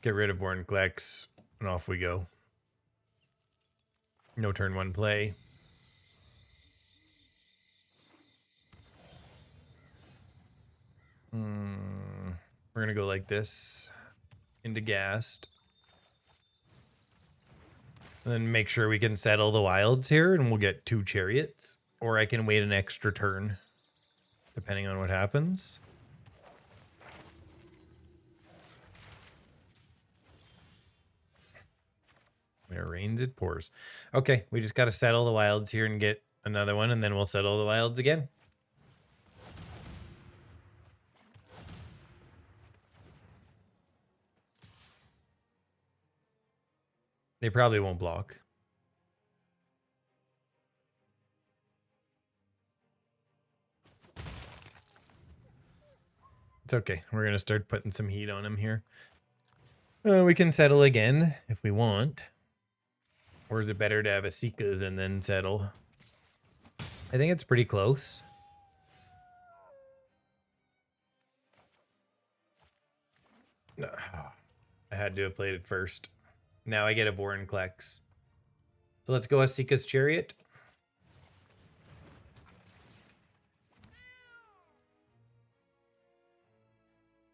Get rid of Vorinclex, and off we go. No turn 1 play. We're going to go like this. Into Ghast. And then make sure we can settle the wilds here, and we'll get 2 chariots. Or I can wait an extra turn, depending on what happens. Where it rains, it pours. Okay, we just got to settle the wilds here and get another one, and then we'll settle the wilds again. They probably won't block. It's okay. We're going to start putting some heat on him here. We can settle again if we want. Or is it better to have A-Esikas and then settle? I think it's pretty close. No, I had to have played it first. Now I get a Vorinclex. So let's go A-Esika's Chariot.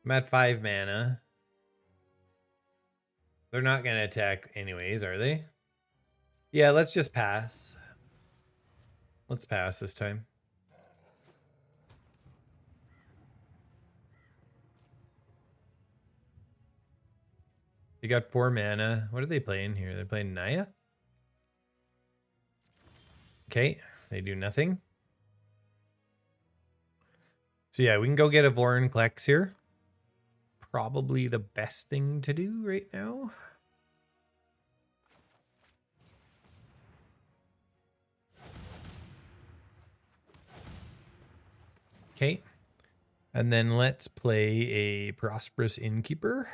I'm at 5 mana. They're not going to attack anyways, are they? Yeah, let's just pass. Let's pass this time. You got 4 mana. What are they playing here? They're playing Naya? Okay, they do nothing. So yeah, we can go get a Vorinclex here. Probably the best thing to do right now. Okay. And then let's play a Prosperous Innkeeper.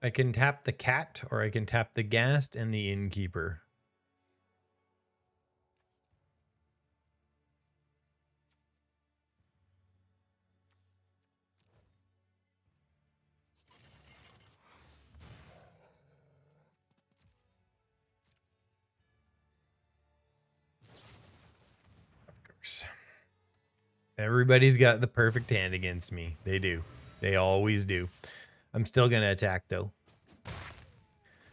I can tap the cat, or I can tap the Ghast and the Innkeeper. Of course. Everybody's got the perfect hand against me. They do. They always do. I'm still going to attack, though.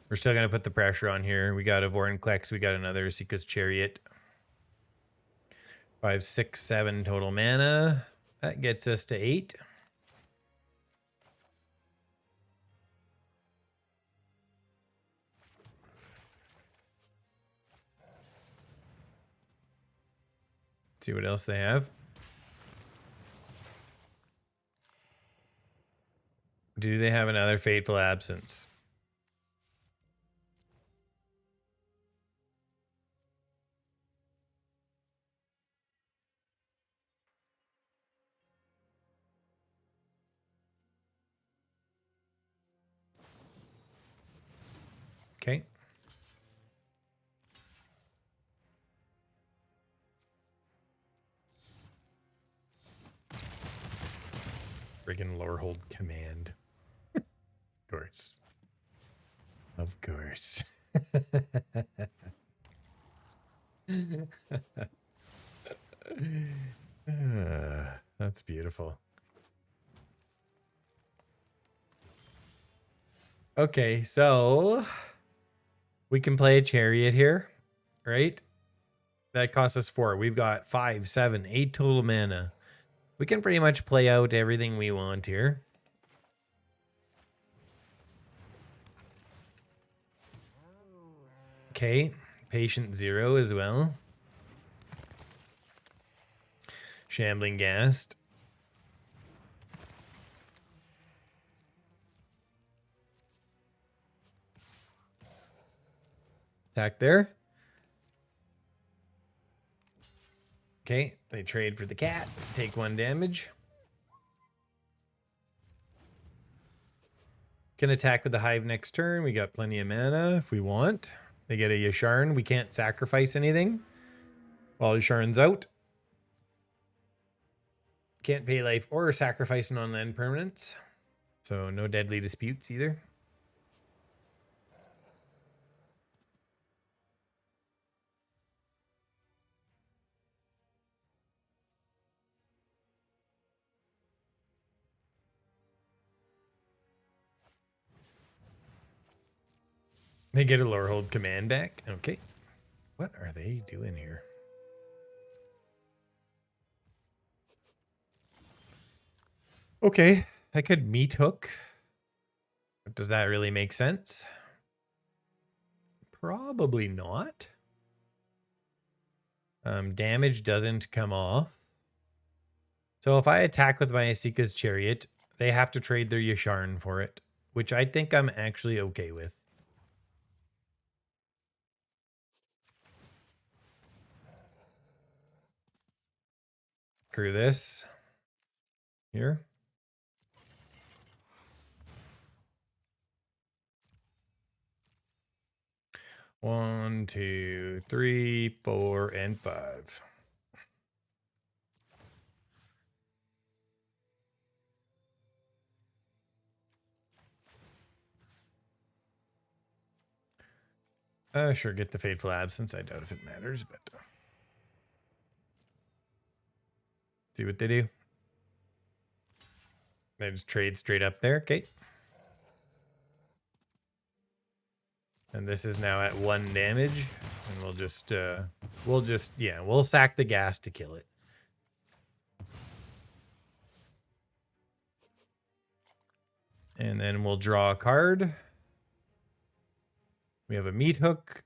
We're still going to put the pressure on here. We got a Vorinclex. We got another A-Esika's Chariot. 5, 6, 7 total mana. That gets us to 8. Let's see what else they have. Do they have another Fateful Absence? Okay. Friggin' lower hold command. Of course. Of course. That's beautiful. Okay, so we can play a Chariot here, right? That costs us 4. We've got 5, 7, 8 total mana. We can pretty much play out everything we want here. Okay, Patient 0 as well. Shambling Ghast. Attack there. Okay, they trade for the cat. Take 1 damage. Can attack with the Hive next turn. We got plenty of mana if we want. They get a Yasharn. We can't sacrifice anything while Yasharn's out. Can't pay life or sacrifice non-land permanents. So no deadly disputes either. They get a lower hold command back. Okay. What are they doing here? Okay. I could Meathook. But does that really make sense? Probably not. Damage doesn't come off. So if I attack with my A-Esika's Chariot, they have to trade their Yasharn for it, which I think I'm actually okay with. Screw this. Here. One, 2, 3, 4, and 5. Sure, get the Fateful Absence. I doubt if it matters, but see what they do. They just trade straight up there. Okay. And this is now at 1 damage. And we'll sack the gas to kill it. And then we'll draw a card. We have a Meathook.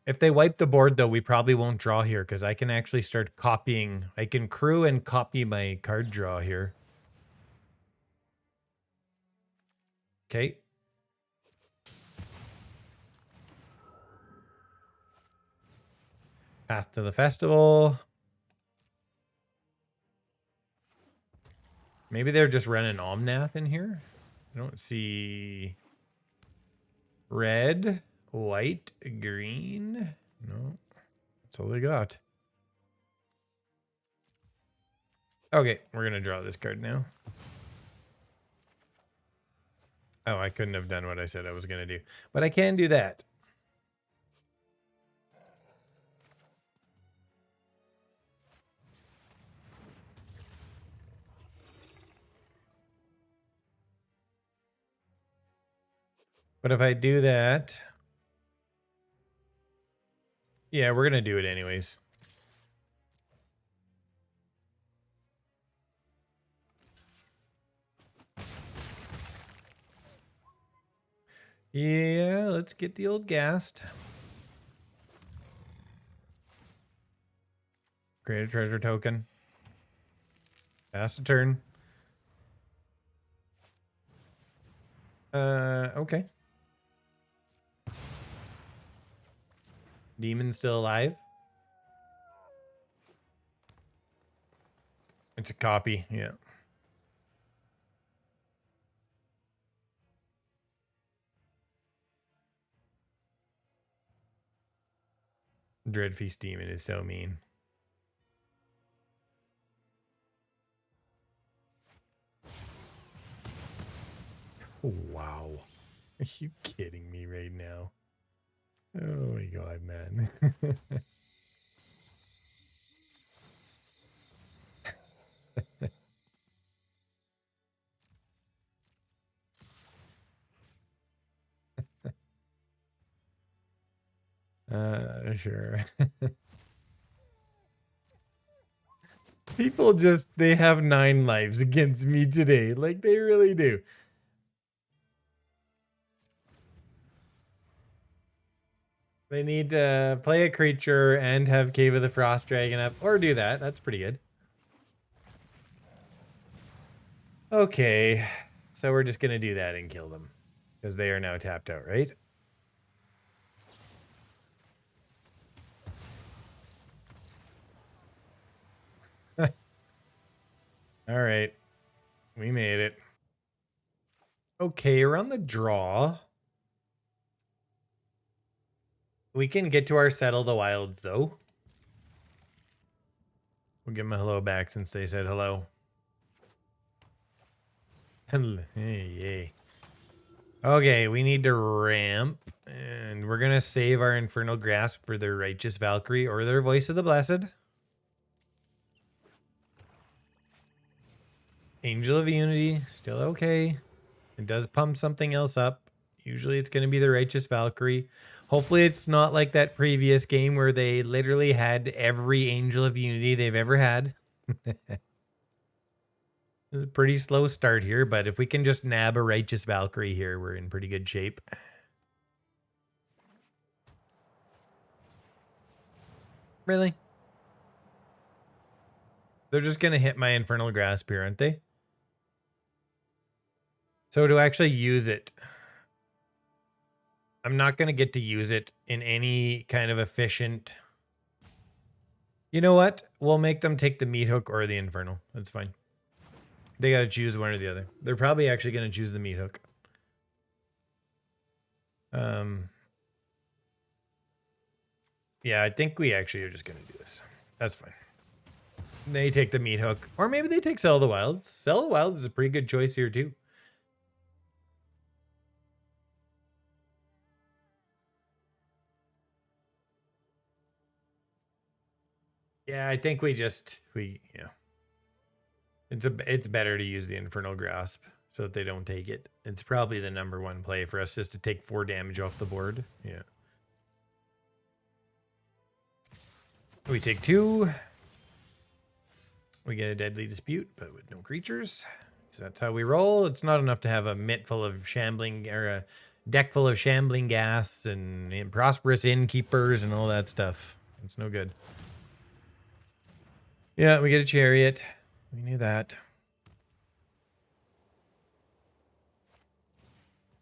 If they wipe the board, though, we probably won't draw here because I can actually start copying. I can crew and copy my card draw here. Okay. Path to the Festival. Maybe they're just running Omnath in here. I don't see red, white, green. No, that's all they got. Okay, we're going to draw this card now. Oh, I couldn't have done what I said I was going to do. But I can do that. But if I do that... Yeah, we're going to do it anyways. Yeah, let's get the old Ghast. Create a treasure token. Pass a turn. Okay. Demon's still alive. It's a copy, yeah. Dreadfeast Demon is so mean. Wow. Are you kidding me right now? Oh my god, man. Sure. People just, they have 9 lives against me today. Like, they really do. They need to play a creature and have Cave of the Frost Dragon up, or do that. That's pretty good. Okay, so we're just going to do that and kill them. Because they are now tapped out, right? All right. We made it. Okay, we're on the draw. We can get to our Settle the Wilds, though. We'll give them a hello back since they said hello. Hello. Hey, yay. Okay, we need to ramp. And we're going to save our Infernal Grasp for their Righteous Valkyrie or their Voice of the Blessed. Angel of Unity, still okay. It does pump something else up. Usually it's going to be the Righteous Valkyrie. Hopefully it's not like that previous game where they literally had every Angel of Unity they've ever had. It's a pretty slow start here, but if we can just nab a Righteous Valkyrie here, we're in pretty good shape. Really? They're just going to hit my Infernal Grasp here, aren't they? So to actually use it, I'm not going to get to use it in any kind of efficient... You know what? We'll make them take the Meathook or the Infernal. That's fine. They got to choose one or the other. They're probably actually going to choose the Meathook. Yeah, I think we actually are just going to do this. That's fine. They take the Meathook. Or maybe they take Sell the Wilds. Sell the Wilds is a pretty good choice here, too. Yeah, I think it's better to use the Infernal Grasp so that they don't take it. It's probably the #1 play for us just to take 4 damage off the board. Yeah. We take 2. We get a Deadly Dispute, but with no creatures. So that's how we roll. It's not enough to have a mitt full of Shambling or a deck full of Shambling Ghasts and Prosperous Innkeepers and all that stuff. It's no good. Yeah, we get a Chariot. We knew that.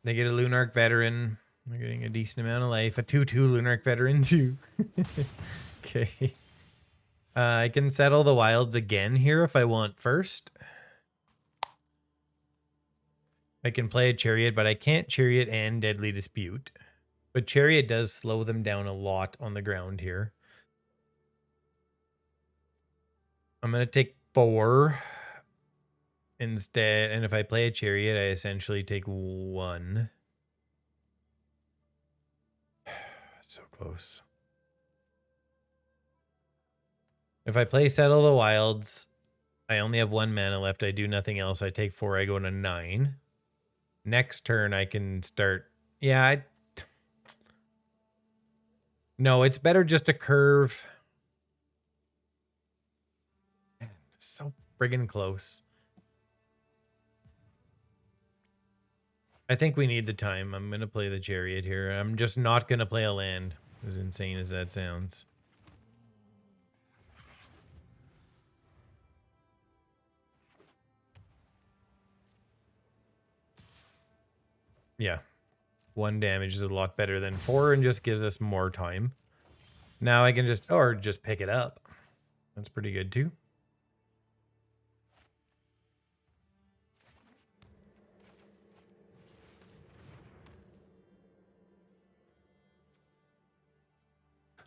They get a Lunarch Veteran. They're getting a decent amount of life. A 2/2 Lunarch Veteran too. Okay. I can settle the wilds again here if I want first. I can play a Chariot, but I can't Chariot and Deadly Dispute. But Chariot does slow them down a lot on the ground here. I'm going to take 4 instead. And if I play a Chariot, I essentially take 1. So close. If I play Settle the Wilds, I only have 1 mana left. I do nothing else. I take 4. I go to 9. Next turn, I can start. Yeah, no, it's better just to curve. Man, so friggin' close. I think we need the time. I'm going to play the Chariot here. I'm just not going to play a land, as insane as that sounds. Yeah. 1 damage is a lot better than 4 and just gives us more time. Now I can just, or just pick it up. That's pretty good too.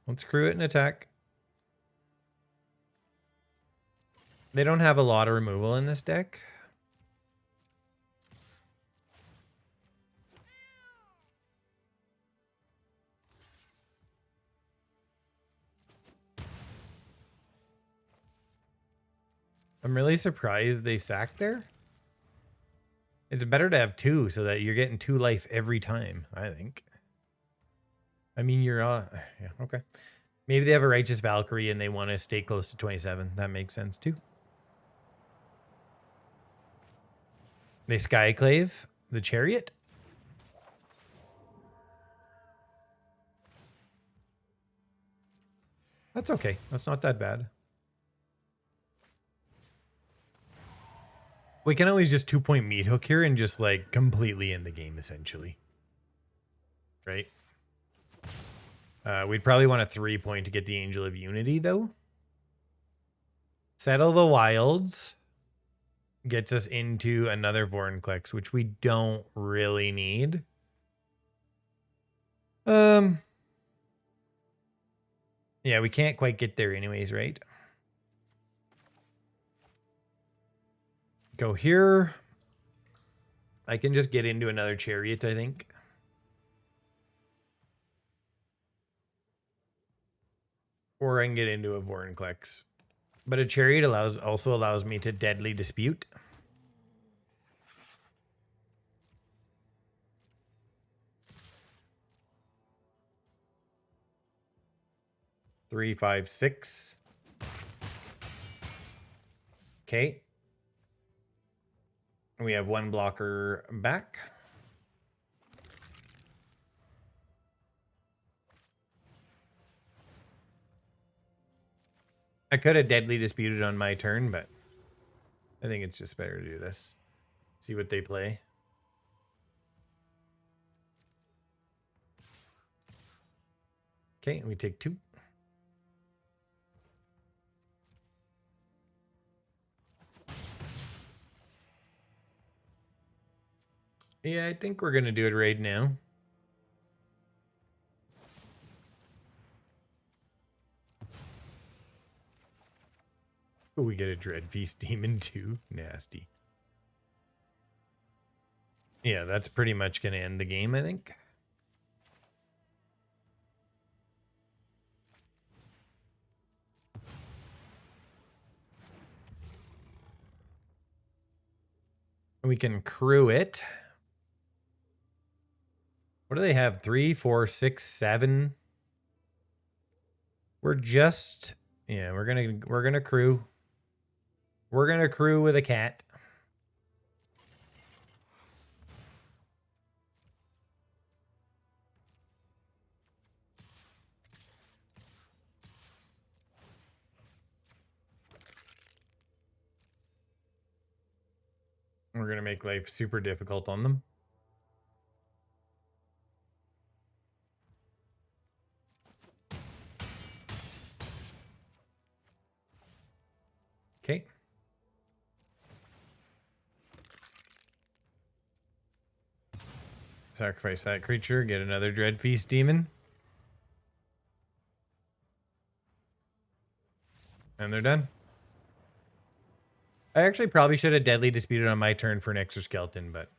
Let's crew it and attack. They don't have a lot of removal in this deck. I'm really surprised they sacked there. It's better to have 2 so that you're getting 2 life every time, I think. I mean, you're yeah, okay. Maybe they have a Righteous Valkyrie and they want to stay close to 27. That makes sense too. They Skyclave the Chariot. That's okay. That's not that bad. We can always just 2-point Meathook here and just like completely end the game essentially. Right? We'd probably want a 3-point to get the Angel of Unity though. Settle the Wilds gets us into another Vorinclex, which we don't really need. Yeah, we can't quite get there anyways, right? Go here. I can just get into another Chariot, I think. Or I can get into a Vorinclex. But a Chariot also allows me to Deadly Dispute. Three, 5, 6. Okay. We have 1 blocker back. I could have Deadly Disputed on my turn, but I think it's just better to do this. See what they play. Okay, we take 2. Yeah, I think we're going to do it right now. Oh, we get a Dreadfeast Demon too. Nasty. Yeah, that's pretty much going to end the game, I think. We can crew it. What do they have? 3, 4, 6, 7. We're just, yeah, we're gonna crew. We're gonna crew with a cat. We're going to make life super difficult on them. Okay. Sacrifice that creature, get another Dreadfeast Demon. And they're done. I actually probably should have Deadly Disputed on my turn for an extra skeleton, but